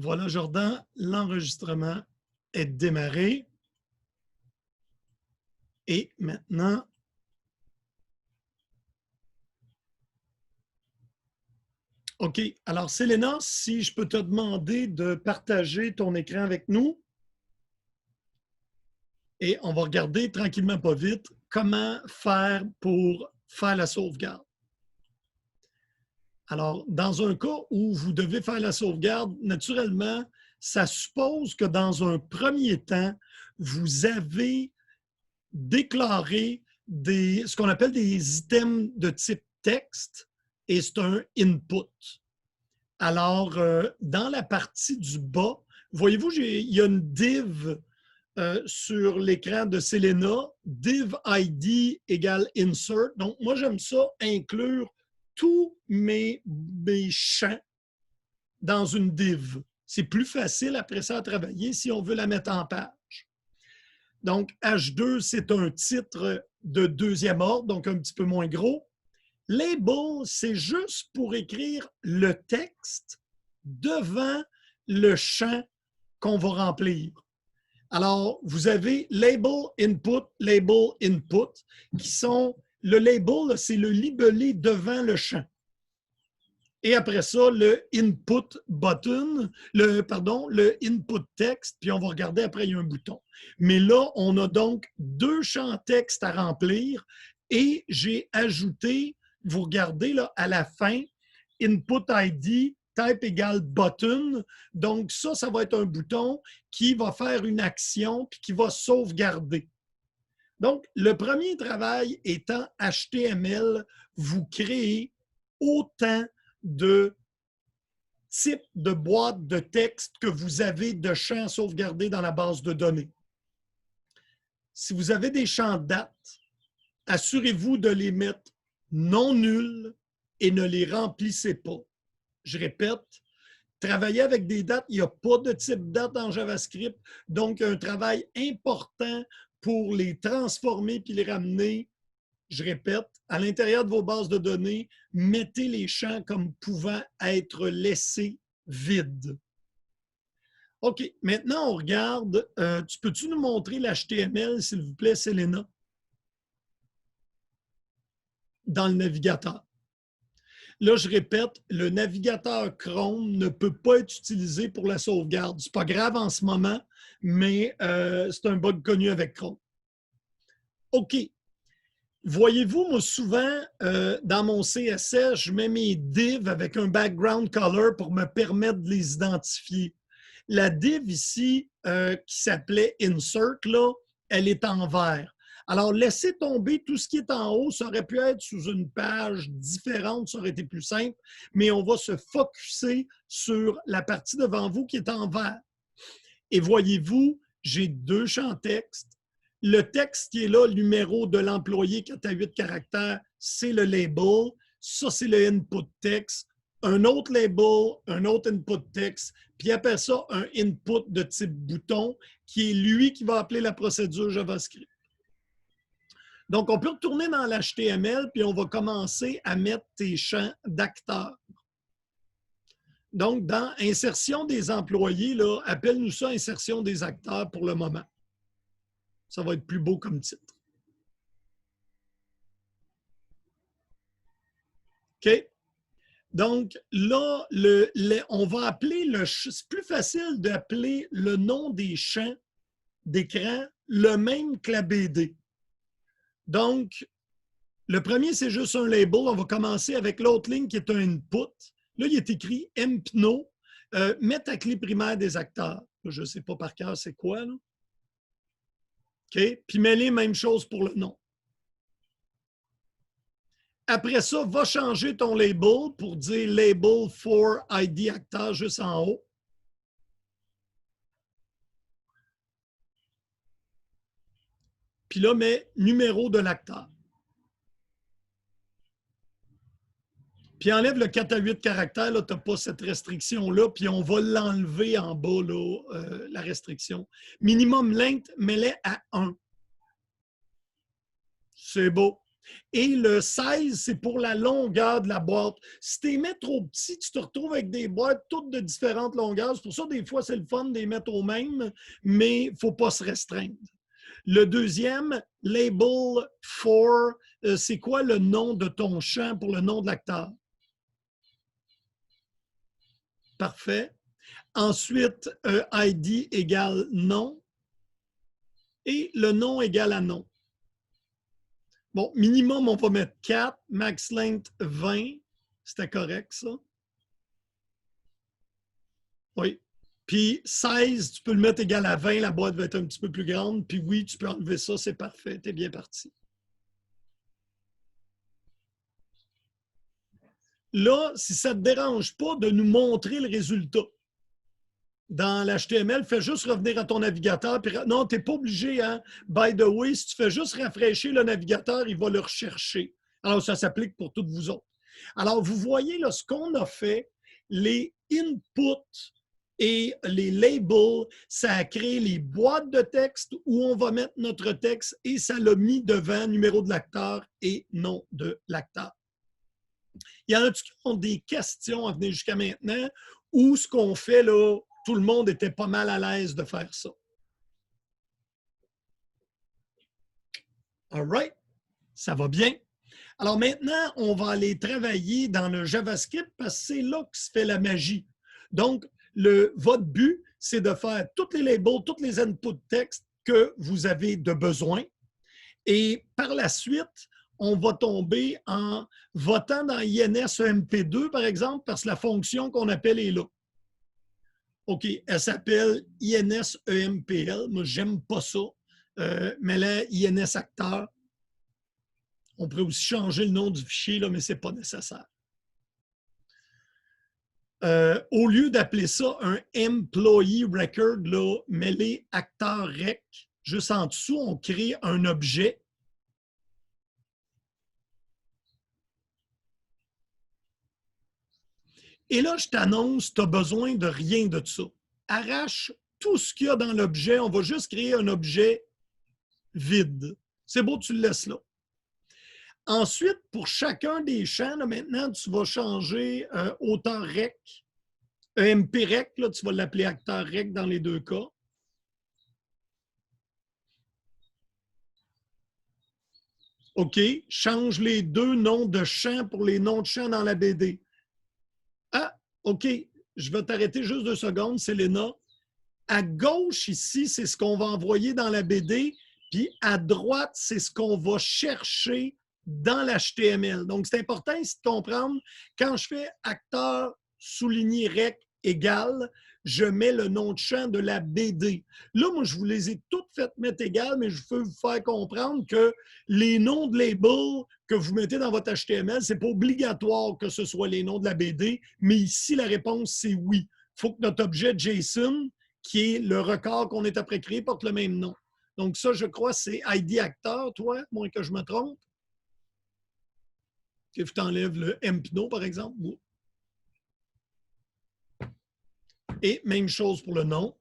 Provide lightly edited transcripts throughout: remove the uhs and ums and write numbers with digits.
Voilà, Jordan, l'enregistrement est démarré. Et maintenant, OK. Alors, Selena, si je peux te demander de partager ton écran avec nous et on va regarder tranquillement, pas vite, comment faire pour faire la sauvegarde. Alors, dans un cas où vous devez faire la sauvegarde, naturellement, ça suppose que dans un premier temps, vous avez déclaré ce qu'on appelle des items de type texte et c'est un input. Alors, dans la partie du bas, voyez-vous, il y a une div sur l'écran de Selena, div ID égale insert. Donc, moi, j'aime ça inclure tous mes champs dans une div. C'est plus facile après ça à travailler si on veut la mettre en page. Donc, H2, c'est un titre de deuxième ordre, donc un petit peu moins gros. Label, c'est juste pour écrire le texte devant le champ qu'on va remplir. Alors, vous avez label input, qui sont, le label, c'est le libellé devant le champ. Et après ça, le input button, le input text, puis on va regarder après, il y a un bouton. Mais là, on a donc deux champs texte à remplir et j'ai ajouté, vous regardez là, à la fin, input ID, type égale button. Donc ça va être un bouton qui va faire une action puis qui va sauvegarder. Donc, le premier travail étant HTML, vous créez autant de types de boîtes de texte que vous avez de champs sauvegardés dans la base de données. Si vous avez des champs de date, assurez-vous de les mettre non nuls et ne les remplissez pas. Je répète, travailler avec des dates, il n'y a pas de type date en JavaScript, donc un travail important pour les transformer puis les ramener. Je répète, à l'intérieur de vos bases de données, mettez les champs comme pouvant être laissés vides. OK, maintenant on regarde. Peux-tu nous montrer l'HTML, s'il vous plaît, Selena? Dans le navigateur. Là, je répète, le navigateur Chrome ne peut pas être utilisé pour la sauvegarde. Ce n'est pas grave en ce moment, mais c'est un bug connu avec Chrome. OK. Voyez-vous, moi, souvent, dans mon CSS, je mets mes divs avec un background color pour me permettre de les identifier. La div ici, qui s'appelait Insert, là, elle est en vert. Alors, laissez tomber tout ce qui est en haut. Ça aurait pu être sous une page différente, ça aurait été plus simple, mais on va se focusser sur la partie devant vous qui est en vert. Et voyez-vous, j'ai deux champs texte. Le texte qui est là, le numéro de l'employé 4 à 8 caractères, c'est le label. Ça, c'est le input text. Un autre label, un autre input text, puis après ça, un input de type bouton qui est lui qui va appeler la procédure JavaScript. Donc, on peut retourner dans l'HTML, puis on va commencer à mettre tes champs d'acteurs. Donc, dans insertion des employés, là, appelle-nous ça insertion des acteurs pour le moment. Ça va être plus beau comme titre. OK? Donc, là, on va appeler c'est plus facile d'appeler le nom des champs d'écran le même que la BD. Donc, le premier, c'est juste un label. On va commencer avec l'autre ligne qui est un input. Là, il est écrit MPNO, mettre ta clé primaire des acteurs. Je ne sais pas par cœur c'est quoi, là. OK? Puis mêler même chose pour le nom. Après ça, va changer ton label pour dire label for ID acteur juste en haut. Puis là, mets numéro de l'acteur. Puis enlève le 4 à 8 caractères, tu n'as pas cette restriction-là, puis on va l'enlever en bas, là, la restriction. Minimum length, mets-les à 1. C'est beau. Et le 16, c'est pour la longueur de la boîte. Si tu les mets trop petits, tu te retrouves avec des boîtes toutes de différentes longueurs. C'est pour ça, des fois, c'est le fun de les mettre au même, mais il ne faut pas se restreindre. Le deuxième, label for, c'est quoi le nom de ton champ pour le nom de l'acteur? Parfait. Ensuite, ID égale nom et le nom égale à nom. Bon, minimum, on va mettre 4, max length 20. C'était correct, ça? Oui. Puis 16, tu peux le mettre égal à 20, la boîte va être un petit peu plus grande. Puis oui, tu peux enlever ça, c'est parfait, tu es bien parti. Là, si ça ne te dérange pas de nous montrer le résultat dans l'HTML, fais juste revenir à ton navigateur. Puis, non, tu n'es pas obligé, hein? By the way, si tu fais juste rafraîchir le navigateur, il va le rechercher. Alors, ça s'applique pour toutes vous autres. Alors, vous voyez là, ce qu'on a fait, les inputs et les labels, ça a créé les boîtes de texte où on va mettre notre texte et ça l'a mis devant numéro de l'acteur et nom de l'acteur. Il y en a-tu qui ont des questions à venir jusqu'à maintenant ou ce qu'on fait là, tout le monde était pas mal à l'aise de faire ça? All right, ça va bien. Alors maintenant, on va aller travailler dans le JavaScript parce que c'est là que se fait la magie. Donc, votre but, c'est de faire tous les labels, tous les inputs texte que vous avez de besoin. Et par la suite, on va tomber en votant dans INS-EMP2, par exemple, parce que la fonction qu'on appelle est là. OK, elle s'appelle INS-EMPL. Moi, j'aime pas ça. Mais là, INS-acteur. On pourrait aussi changer le nom du fichier, là, mais ce n'est pas nécessaire. Au lieu d'appeler ça un employee record, là, mêlé acteur rec, juste en dessous, on crée un objet. Et là, je t'annonce, tu n'as besoin de rien de ça. Arrache tout ce qu'il y a dans l'objet. On va juste créer un objet vide. C'est beau, tu le laisses là. Ensuite, pour chacun des champs, là, maintenant, tu vas changer auteur rec. EMP rec, là, tu vas l'appeler acteur rec dans les deux cas. OK, change les deux noms de champs pour les noms de champs dans la BD. Ah, OK, je vais t'arrêter juste 2 secondes, Selena. À gauche, ici, c'est ce qu'on va envoyer dans la BD, puis à droite, c'est ce qu'on va chercher dans l'HTML. Donc, c'est important ici de comprendre, quand je fais acteur souligné rec égal, je mets le nom de champ de la BD. Là, moi, je vous les ai toutes faites mettre égales, mais je veux vous faire comprendre que les noms de labels que vous mettez dans votre HTML, ce n'est pas obligatoire que ce soit les noms de la BD, mais ici, la réponse, c'est oui. Il faut que notre objet JSON, qui est le record qu'on est après créé, porte le même nom. Donc ça, je crois, c'est ID acteur, toi, moins que je me trompe. Que tu enlèves le MPNO, par exemple. Et même chose pour le nom.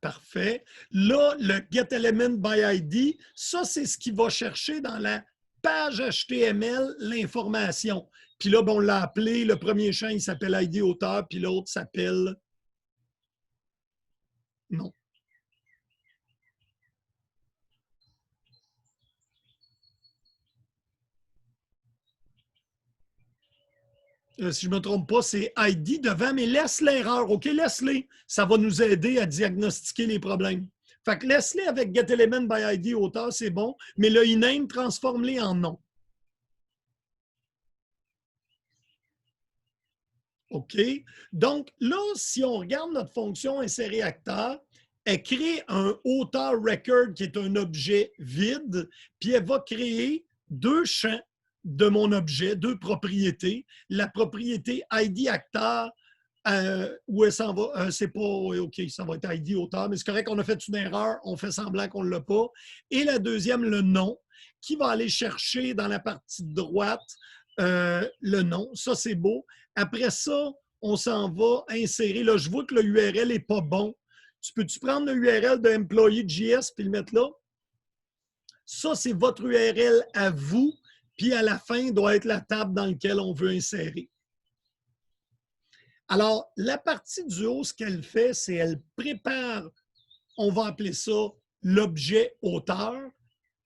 Parfait. Là, le getElementById, ça, c'est ce qui va chercher dans la page HTML l'information. Puis là, on l'a appelé, le premier champ, il s'appelle ID auteur, puis l'autre s'appelle non. Si je ne me trompe pas, c'est ID devant, mais laisse l'erreur, OK? Laisse-les. Ça va nous aider à diagnostiquer les problèmes. Fait que laisse-les avec getElementById auteur, c'est bon, mais le iname, transforme-les en nom. OK? Donc là, si on regarde notre fonction insérer acteur, elle crée un auteur record qui est un objet vide, puis elle va créer 2 champs de mon objet, 2 propriétés. La propriété ID acteur, où elle s'en va, c'est pas, OK, ça va être ID auteur, mais c'est correct, on a fait une erreur, on fait semblant qu'on ne l'a pas. Et la deuxième, le nom, qui va aller chercher dans la partie droite le nom. Ça, c'est beau. Après ça, on s'en va insérer. Là, je vois que le URL n'est pas bon. Tu peux-tu prendre le URL de employee.js et le mettre là? Ça, c'est votre URL à vous, puis à la fin doit être la table dans laquelle on veut insérer. Alors, la partie du haut, ce qu'elle fait, c'est qu'elle prépare, on va appeler ça l'objet auteur,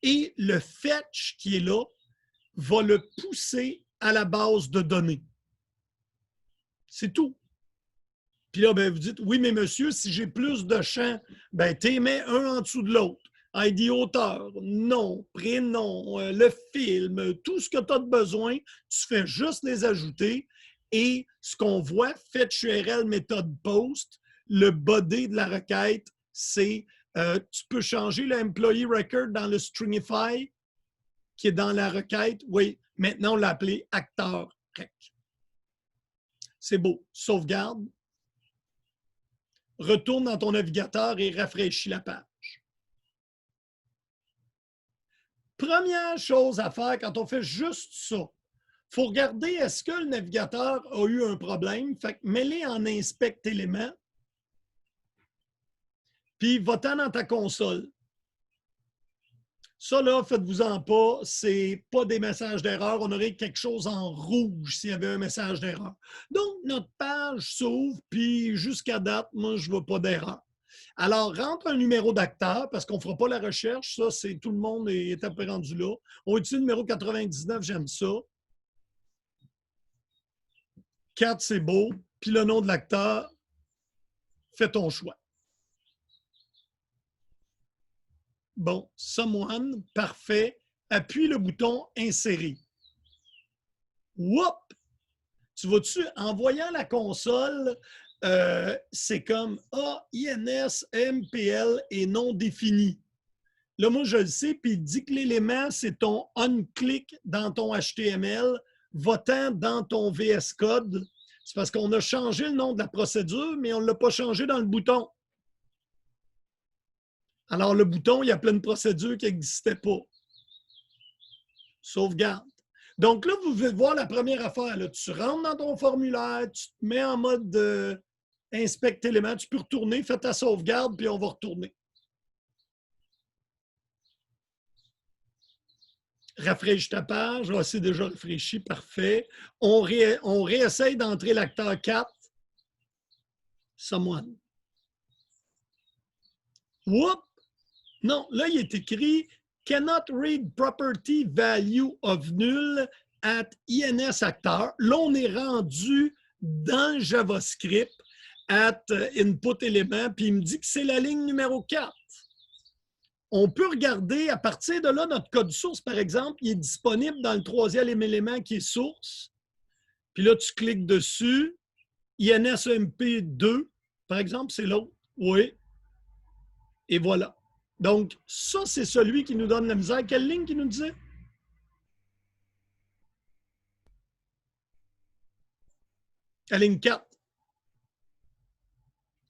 et le fetch qui est là va le pousser à la base de données. C'est tout. Puis là, ben, vous dites, oui, mais monsieur, si j'ai plus de champs, ben, tu mets un en dessous de l'autre. ID auteur, nom, prénom, le film, tout ce que tu as de besoin, tu fais juste les ajouter. Et ce qu'on voit, fetch URL méthode post, le body de la requête, c'est tu peux changer l'employee record dans le Stringify qui est dans la requête. Oui, maintenant on l'a appelé acteur rec. C'est beau. Sauvegarde. Retourne dans ton navigateur et rafraîchis la page. Première chose à faire quand on fait juste ça, il faut regarder est-ce que le navigateur a eu un problème. Fait que mets-les en inspect éléments. Puis va-t'en dans ta console. Ça, là, faites-vous-en pas, c'est pas des messages d'erreur. On aurait quelque chose en rouge s'il y avait un message d'erreur. Donc, notre page s'ouvre, puis jusqu'à date, moi, je ne vois pas d'erreur. Alors, rentre un numéro d'acteur, parce qu'on ne fera pas la recherche. Ça, c'est tout le monde est à peu près rendu là. On utilise le numéro 99, j'aime ça. 4, c'est beau. Puis le nom de l'acteur, fais ton choix. Bon, someone, parfait. Appuie le bouton insérer. Whoop! Tu vois-tu, en voyant la console, c'est comme INS, MPL et non défini. Là, moi, je le sais, puis il dit que l'élément, c'est ton on-click dans ton HTML, votant dans ton VS Code. C'est parce qu'on a changé le nom de la procédure, mais on ne l'a pas changé dans le bouton. Alors, le bouton, il y a plein de procédures qui n'existaient pas. Sauvegarde. Donc là, vous pouvez voir la première affaire. Là. Tu rentres dans ton formulaire, tu te mets en mode inspect éléments, tu peux retourner, fais ta sauvegarde, puis on va retourner. Rafraîchis ta page. Ah, c'est déjà rafraîchi, parfait. On réessaye d'entrer l'acteur 4. Someone. Whoop! Non, là, il est écrit cannot read property value of null at INS acteur. Là, on est rendu dans JavaScript at input élément, puis il me dit que c'est la ligne numéro 4. On peut regarder à partir de là, notre code source, par exemple, il est disponible dans le troisième élément qui est source. Puis là, tu cliques dessus. INSMP2, par exemple, c'est l'autre. Oui. Et voilà. Donc, ça, c'est celui qui nous donne la misère. Quelle ligne qui nous disait? La ligne 4.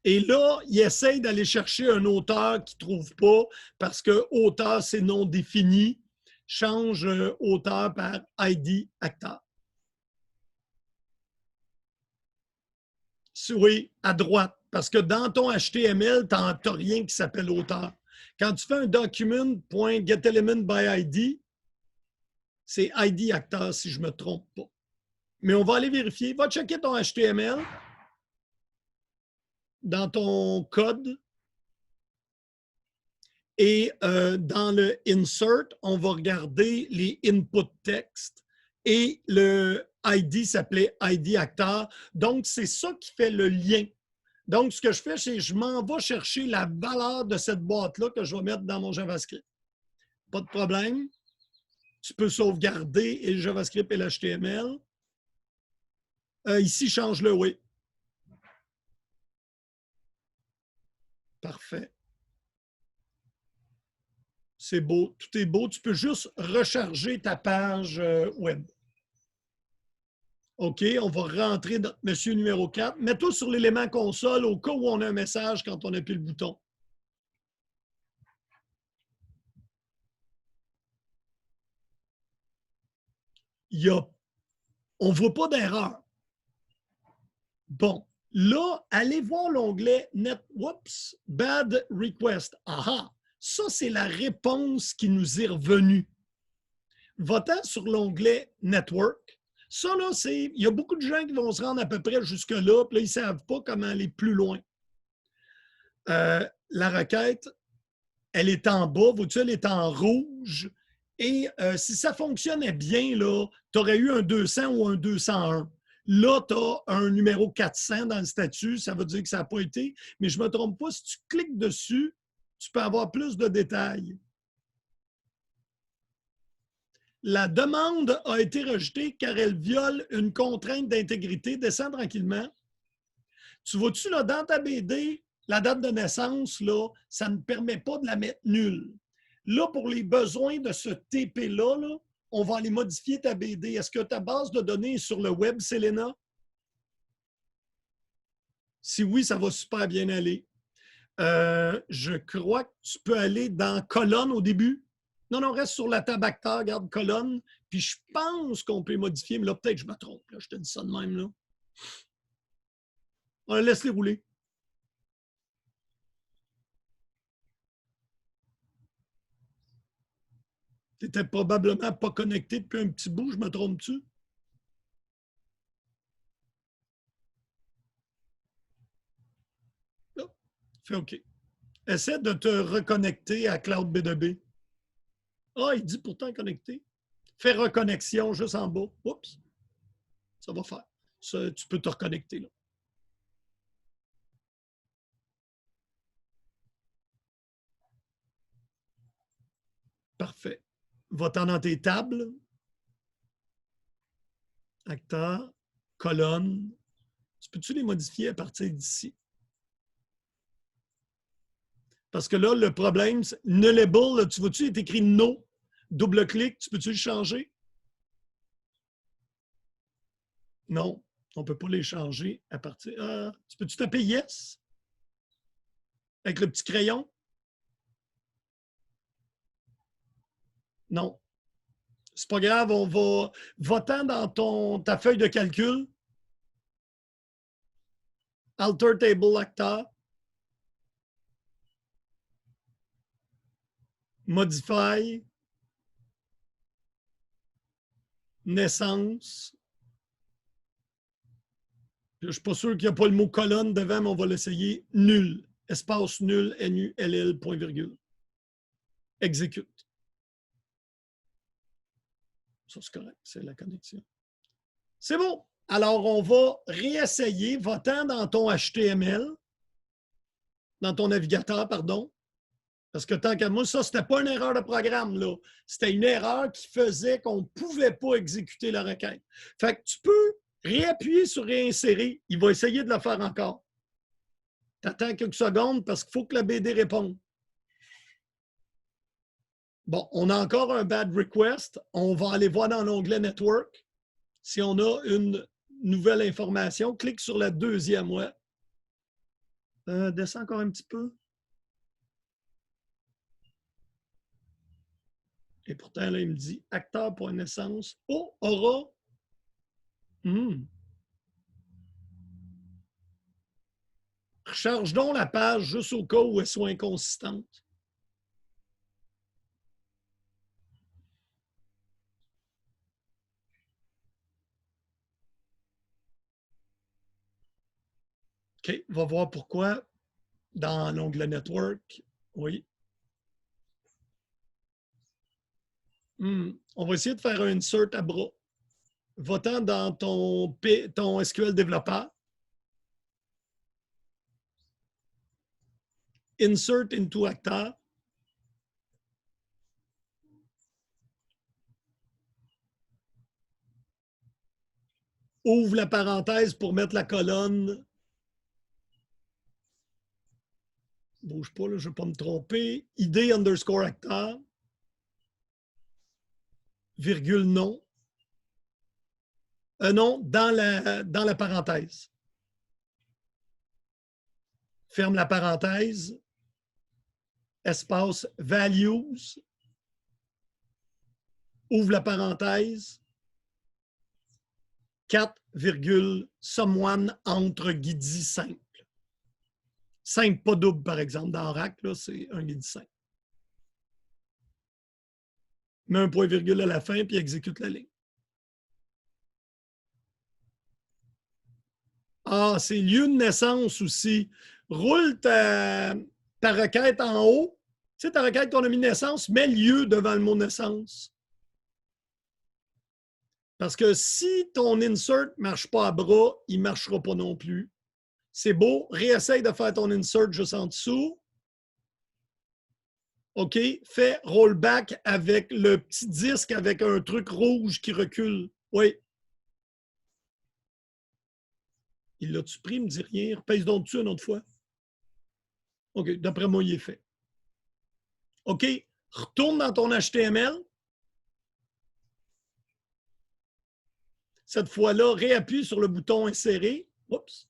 Et là, il essaye d'aller chercher un auteur qu'il ne trouve pas parce que auteur, c'est non défini. Change auteur par ID acteur. Oui, à droite. Parce que dans ton HTML, tu n'as rien qui s'appelle auteur. Quand tu fais un document.getElementById, c'est ID acteur si je ne me trompe pas. Mais on va aller vérifier. Va checker ton HTML dans ton code. Et dans le insert, on va regarder les input text. Et le ID s'appelait ID acteur. Donc, c'est ça qui fait le lien. Donc, ce que je fais, c'est que je m'en vais chercher la valeur de cette boîte-là que je vais mettre dans mon JavaScript. Pas de problème. Tu peux sauvegarder et le JavaScript et l'HTML. Ici, change-le, oui. Parfait. C'est beau, tout est beau. Tu peux juste recharger ta page web. OK, on va rentrer dans monsieur numéro 4. Mets-toi sur l'élément console au cas où on a un message quand on appuie le bouton. On ne voit pas d'erreur. Bon, là, allez voir l'onglet Net. Oups, Bad Request. Aha! Ça, c'est la réponse qui nous est revenue. Votant sur l'onglet Network, ça, là, il y a beaucoup de gens qui vont se rendre à peu près jusque-là, puis là, ils ne savent pas comment aller plus loin. La requête, elle est en bas, vois-tu, elle est en rouge. Et si ça fonctionnait bien, tu aurais eu un 200 ou un 201. Là, tu as un numéro 400 dans le statut, ça veut dire que ça n'a pas été. Mais je ne me trompe pas, si tu cliques dessus, tu peux avoir plus de détails. La demande a été rejetée car elle viole une contrainte d'intégrité. Descends tranquillement. Tu vois-tu, là, dans ta BD, la date de naissance, là, ça ne permet pas de la mettre nulle. Là, pour les besoins de ce TP-là, là, on va aller modifier ta BD. Est-ce que ta base de données est sur le web, Selena? Si oui, ça va super bien aller. Je crois que tu peux aller dans colonne au début. Non, non, reste sur la table acteur, regarde colonne. Puis je pense qu'on peut modifier, mais là, peut-être que je me trompe. Là, je te dis ça de même. Là. Laisse-les rouler. Tu n'étais probablement pas connecté depuis un petit bout, je me trompe-tu? Là, fais OK. Essaie de te reconnecter à Cloud B2B. Ah, il dit pourtant connecté. Fais reconnexion juste en bas. Oups. Ça va faire. Ça, tu peux te reconnecter là. Parfait. Va-t'en dans tes tables. Acteur, colonne. Tu peux-tu les modifier à partir d'ici? Parce que là, le problème, c'est nullable, tu vois-tu, il est écrit no. Double-clic, tu peux-tu le changer? Non, on ne peut pas les changer à partir. Tu peux-tu taper yes? Avec le petit crayon? Non. C'est pas grave, on va. Va-t'en dans ta feuille de calcul. Alter table acteur. Modify. Naissance. Je ne suis pas sûr qu'il n'y a pas le mot colonne devant, mais on va l'essayer. Nul. Espace nul, N-U-L-L, point virgule. Exécute. Ça, c'est correct. C'est la connexion. C'est bon. Alors, on va réessayer. Va-t'en dans ton HTML, dans ton navigateur, pardon. Parce que tant qu'à moi, ça, c'était pas une erreur de programme, là. C'était une erreur qui faisait qu'on ne pouvait pas exécuter la requête. Fait que tu peux réappuyer sur réinsérer. Il va essayer de le faire encore. Tu attends quelques secondes parce qu'il faut que la BD réponde. Bon, on a encore un bad request. On va aller voir dans l'onglet Network. Si on a une nouvelle information, clique sur la deuxième, ouais. Descends encore un petit peu. Et pourtant, là, il me dit acteur pour naissance. Oh, aura. Recharge donc la page juste au cas où elle soit inconsistante. OK, on va voir pourquoi dans l'onglet Network. Oui. On va essayer de faire un insert à bras. Va-t'en dans ton SQL développeur. Insert into acteur. Ouvre la parenthèse pour mettre la colonne. Bouge pas, là, je ne vais pas me tromper. ID underscore acteur. Virgule non. Non, dans la parenthèse. Ferme la parenthèse. Espace values. Ouvre la parenthèse. 4, someone entre guidi simple. Simple, pas double, par exemple. Dans RAC, c'est un guidi simple. Mets un point virgule à la fin, puis exécute la ligne. Ah, c'est lieu de naissance aussi. Roule ta requête en haut. Tu sais, ta requête qu'on a mis naissance, mets lieu devant le mot naissance. Parce que si ton insert ne marche pas à bras, il ne marchera pas non plus. C'est beau. Réessaye de faire ton insert juste en dessous. OK. Fais rollback avec le petit disque avec un truc rouge qui recule. Oui. Il l'a-tu pris? Il ne me dit rien. Pèse donc dessus une autre fois. OK. D'après moi, il est fait. OK. Retourne dans ton HTML. Cette fois-là, réappuie sur le bouton insérer. Oups.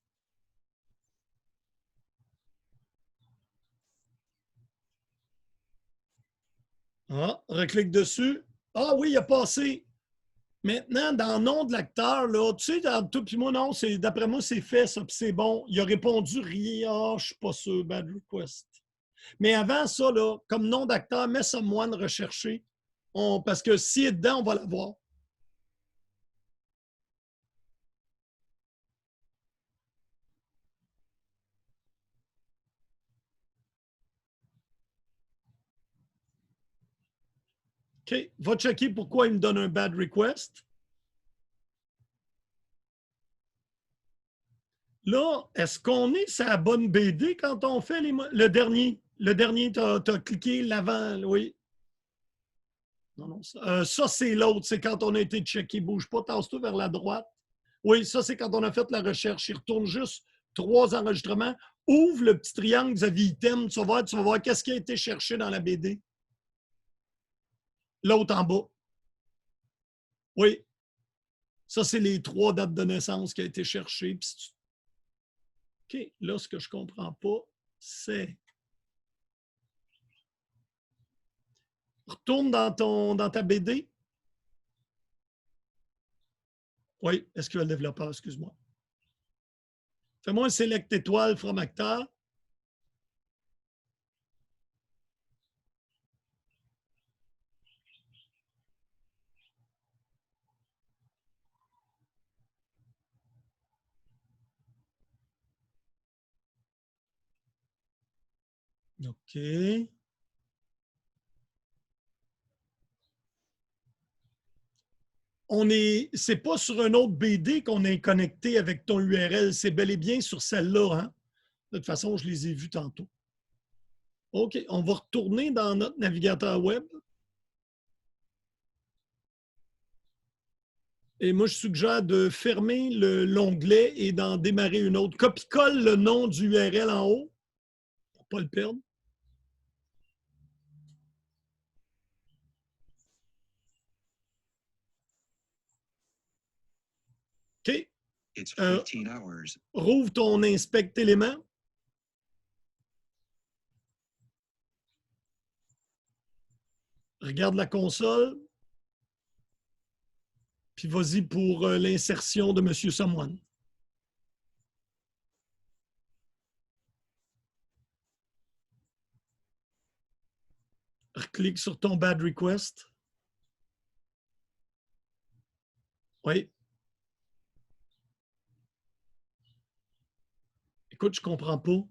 Ah, reclique dessus. Ah oui, il a passé. Maintenant, dans le nom de l'acteur, là, tu sais, dans tout, puis moi, non, d'après moi, c'est fait, ça, puis c'est bon. Il a répondu rien. Ah, je suis pas sûr, bad request. Mais avant ça, là, comme nom d'acteur, mets someone recherché. Parce que s'il est dedans, on va l'avoir. OK. Va checker pourquoi il me donne un bad request. Là, est-ce qu'on est sur la bonne BD quand on fait le dernier? Le dernier, tu as cliqué l'avant, oui. Non, non. Ça c'est l'autre. C'est quand on a été checké. Bouge pas, tasse-toi vers la droite. Oui, ça, c'est quand on a fait la recherche. Il retourne juste 3 enregistrements. Ouvre le petit triangle vis-à-vis item. Tu vas voir qu'est-ce qui a été cherché dans la BD. L'autre en bas. Oui. Ça, c'est les 3 dates de naissance qui ont été cherchées. OK. Là, ce que je ne comprends pas, c'est... Retourne dans ta BD. Oui, SQL développeur, excuse-moi. Fais-moi un select étoile from acteur. OK. C'est pas sur un autre BD qu'on est connecté avec ton URL, c'est bel et bien sur celle-là. Hein? De toute façon, je les ai vus tantôt. OK, on va retourner dans notre navigateur web. Et moi, je suggère de fermer l'onglet et d'en démarrer une autre. Copie-colle le nom du URL en haut pour ne pas le perdre. OK. Rouvre ton inspect élément. Regarde la console. Puis vas-y pour l'insertion de M. Someone. Clique sur ton bad request. Oui. Écoute, je ne comprends pas.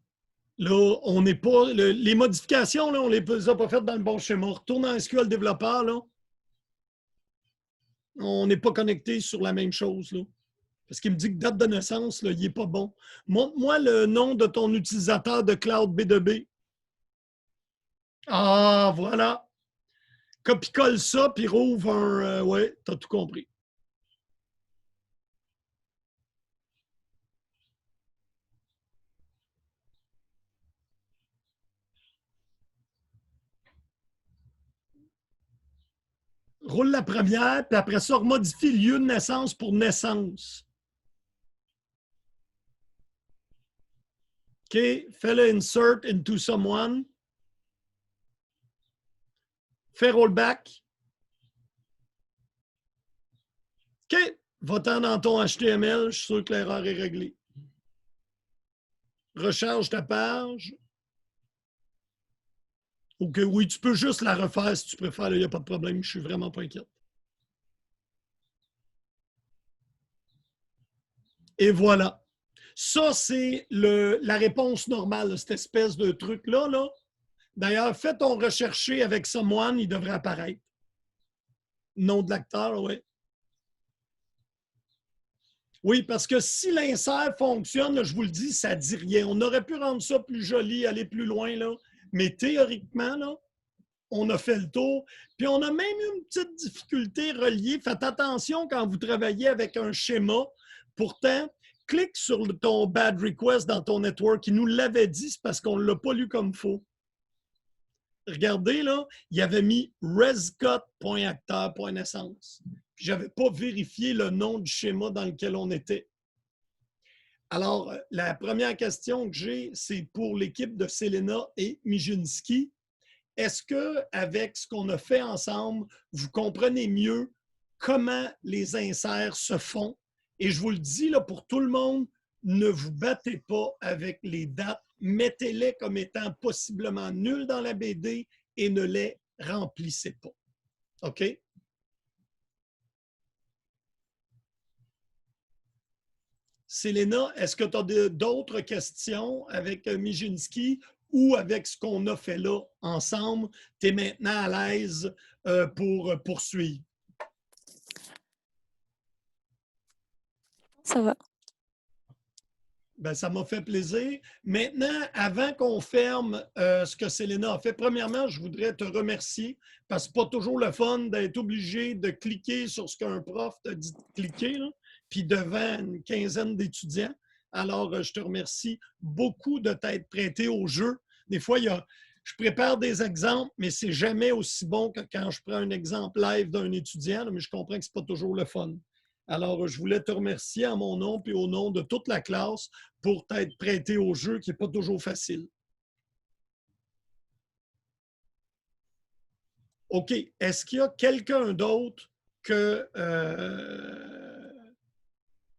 Là, on n'est pas. Les modifications, là, on ne les a pas faites dans le bon schéma. Retourne en SQL développeur, là. On n'est pas connecté sur la même chose, là. Parce qu'il me dit que date de naissance, là, il n'est pas bon. Montre-moi le nom de ton utilisateur de Cloud B2B. Ah, voilà. Copie-colle ça, puis rouvre un... ouais, tu as tout compris. Roule la première, puis après ça, remodifie le lieu de naissance pour naissance. OK, fais le insert into someone. Fais rollback. OK, va-t'en dans ton HTML, je suis sûr que l'erreur est réglée. Recharge ta page. OK, oui, tu peux juste la refaire si tu préfères. Il n'y a pas de problème. Je suis vraiment pas inquiète. Et voilà. Ça, c'est la réponse normale, cette espèce de truc-là. Là. D'ailleurs, fais ton recherché avec Someone, il devrait apparaître. Nom de l'acteur, oui. Oui, parce que si l'insert fonctionne, là, je vous le dis, ça ne dit rien. On aurait pu rendre ça plus joli, aller plus loin, là. Mais théoriquement, là, on a fait le tour. Puis on a même eu une petite difficulté reliée. Faites attention quand vous travaillez avec un schéma. Pourtant, clique sur ton bad request dans ton network. Il nous l'avait dit, c'est parce qu'on ne l'a pas lu comme il faut. Regardez, là, il avait mis rescut.acteur.naissance. Je n'avais pas vérifié le nom du schéma dans lequel on était. Alors, la première question que j'ai, c'est pour l'équipe de Selena et Mijinski. Est-ce qu'avec ce qu'on a fait ensemble, vous comprenez mieux comment les inserts se font? Et je vous le dis là, pour tout le monde, ne vous battez pas avec les dates. Mettez-les comme étant possiblement nuls dans la BD et ne les remplissez pas. OK? Selena, est-ce que tu as d'autres questions avec Mijinski ou avec ce qu'on a fait là ensemble? Tu es maintenant à l'aise pour poursuivre? Ça va. Ben, ça m'a fait plaisir. Maintenant, avant qu'on ferme ce que Selena a fait, premièrement, je voudrais te remercier parce que c'est pas toujours le fun d'être obligé de cliquer sur ce qu'un prof t'a dit de cliquer, là, puis devant une quinzaine d'étudiants. Alors, je te remercie beaucoup de t'être prêté au jeu. Des fois, je prépare des exemples, mais c'est jamais aussi bon que quand je prends un exemple live d'un étudiant, là, mais je comprends que c'est pas toujours le fun. Alors, je voulais te remercier en mon nom et au nom de toute la classe pour t'être prêté au jeu qui n'est pas toujours facile. OK. Est-ce qu'il y a quelqu'un d'autre que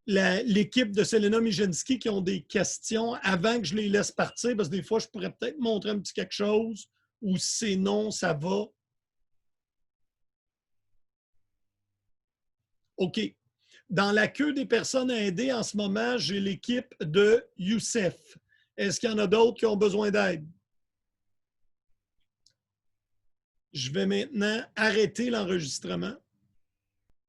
l'équipe de Selena Mijinski qui ont des questions avant que je les laisse partir? Parce que des fois, je pourrais peut-être montrer un petit quelque chose ou si c'est non, ça va. OK. Dans la queue des personnes à aider en ce moment, j'ai l'équipe de Youssef. Est-ce qu'il y en a d'autres qui ont besoin d'aide? Je vais maintenant arrêter l'enregistrement.